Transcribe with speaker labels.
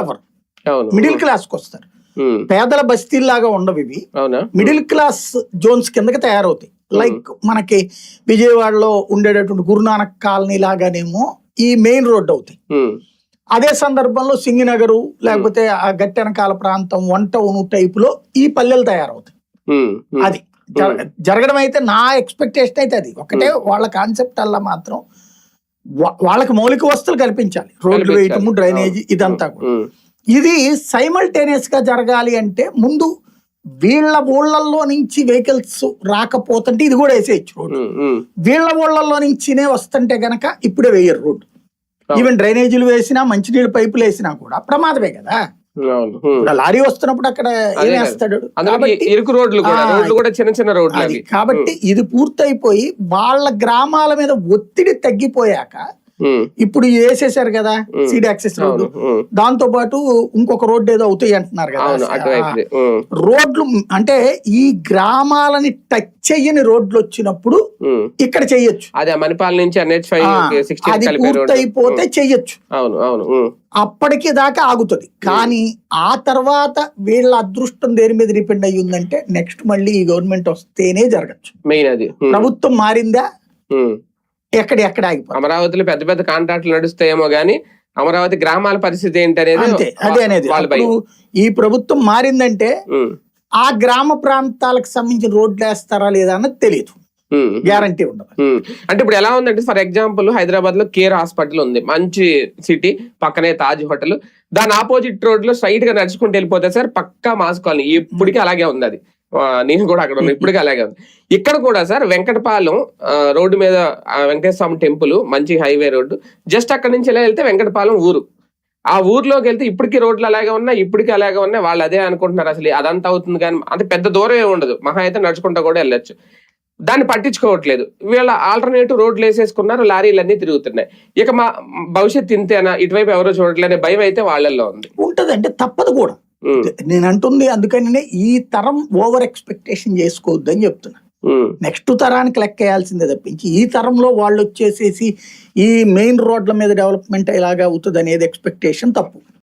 Speaker 1: అవ్వరు, middle class కి వస్తారు. పేదల బస్తీల్లాగా ఉండవు ఇవి, మిడిల్ క్లాస్ జోన్స్ కిందకి తయారవుతాయి. లైక్ మనకి విజయవాడలో ఉండేటటువంటి గురునానక్ కాలనీ లాగానేమో ఈ మెయిన్ రోడ్డు అవుతాయి. అదే సందర్భంలో సింగినగరు లేకపోతే ఆ గట్టెనకాల ప్రాంతం 1 టౌన్ టైప్ లో ఈ పల్లెలు తయారవుతాయి. అది జరగడం అయితే నా ఎక్స్పెక్టేషన్ అయితే అది ఒకటే. వాళ్ళ కాన్సెప్ట్ అలా మాత్రం వాళ్ళకి మౌలిక వస్తువులు కల్పించాలి, రోడ్లు వేయటము, డ్రైనేజీ, ఇదంతా కూడా. ఇది సైమల్టేనియస్ గా జరగాలి అంటే ముందు వీళ్ళ ఊళ్ళల్లో నుంచి వెహికల్స్ రాకపోతుంటే ఇది కూడా వేసేయచ్చు రోడ్డు. వీళ్ళ ఊళ్ళల్లో నుంచినే వస్తుంటే గనక ఇప్పుడే వేయరు రోడ్డు. ఈవెన్ డ్రైనేజీలు వేసినా, మంచినీళ్ళ పైపులు వేసినా కూడా ప్రమాదమే కదా. లారీ వస్తున్నప్పుడు అక్కడ ఏం వేస్తాడు, కాబట్టి ఇది పూర్తయిపోయి వాళ్ళ గ్రామాల మీద ఒత్తిడి తగ్గిపోయాక ఇప్పుడు వేసేసారు కదా సీడ్ యాక్సెస్ రోడ్డు, దాంతో పాటు ఇంకొక రోడ్డు ఏదో అవుతాయి అంటున్నారు కదా. రోడ్లు అంటే ఈ గ్రామాలని టచ్ చెయ్యని రోడ్లు వచ్చినప్పుడు ఇక్కడ చెయ్యొచ్చు, అది పూర్తయిపోతే చెయ్యొచ్చు, అప్పటికి దాకా ఆగుతుంది. కానీ ఆ తర్వాత వీళ్ళ అదృష్టం దేని మీద డిపెండ్ అయ్యి ఉందంటే నెక్స్ట్ మళ్ళీ ఈ గవర్నమెంట్ వస్తేనే జరగచ్చు. ప్రభుత్వం మారిందా ఎక్కడ ఆగిపోయి
Speaker 2: అమరావతిలో పెద్ద పెద్ద కాంట్రాక్టులు నడుస్తాయేమో గానీ అమరావతి గ్రామాల పరిస్థితి ఏంటనేది
Speaker 1: అదే అనేది. ఈ ప్రభుత్వం మారిందంటే ఆ గ్రామ ప్రాంతాలకు సంబంధించిన రోడ్లు వేస్తారా లేదా అన్నది తెలియదు, గ్యారంటీ ఉండదు.
Speaker 2: అంటే ఇప్పుడు ఎలా ఉందంటే ఫర్ ఎగ్జాంపుల్ హైదరాబాద్ లో కేర్ హాస్పిటల్ ఉంది, మంచి సిటీ, పక్కనే తాజ్ హోటల్, దాని ఆపోజిట్ రోడ్ లో స్ట్రైట్ గా నడుచుకుంటూ వెళ్ళిపోతే సార్ పక్కా మాస్ కాలనీ, ఇప్పటికీ అలాగే ఉంది. అది నేను కూడా అక్కడ ఉన్నా, ఇప్పటికీ అలాగే ఉంది. ఇక్కడ కూడా సార్ వెంకటపాలెం రోడ్డు మీద వెంకటేశ్వర స్వామి టెంపుల్, మంచి హైవే రోడ్డు, జస్ట్ అక్కడ నుంచి ఎలా వెళ్తే వెంకటపాలెం ఊరు, ఆ ఊర్లోకి వెళ్తే ఇప్పటికీ రోడ్లు అలాగే ఉన్నాయి, ఇప్పటికీ అలాగే ఉన్నాయి. వాళ్ళు అదే అనుకుంటున్నారు అసలు అదంతా అవుతుంది, కానీ అంత పెద్ద దూరం ఏమి ఉండదు, మహా అయితే నడుచుకుంటా కూడా వెళ్ళొచ్చు. దాన్ని పట్టించుకోవట్లేదు వీళ్ళ. ఆల్టర్నేటివ్ రోడ్లు వేసేసుకున్నారు, లారీలన్నీ తిరుగుతున్నాయి. ఇక మా భవిష్యత్తు ఇంతేనా, ఇటువైపు ఎవరో చూడట్లేనే భయం అయితే వాళ్ళల్లో
Speaker 1: ఉంటది. అంటే తప్పదు కూడా, నేను అంటుంది అందుకని ఈ తరం ఓవర్ ఎక్స్పెక్టేషన్ చేసుకోవద్దు అని చెప్తున్నా. నెక్స్ట్ తరానికి లెక్కేయాల్సిందే తప్పించి ఈ తరంలో వాళ్ళు వచ్చేసేసి ఈ మెయిన్ రోడ్ల మీద డెవలప్మెంట్ ఇలాగా అవుతుంది అనేది ఎక్స్పెక్టేషన్ తప్పు.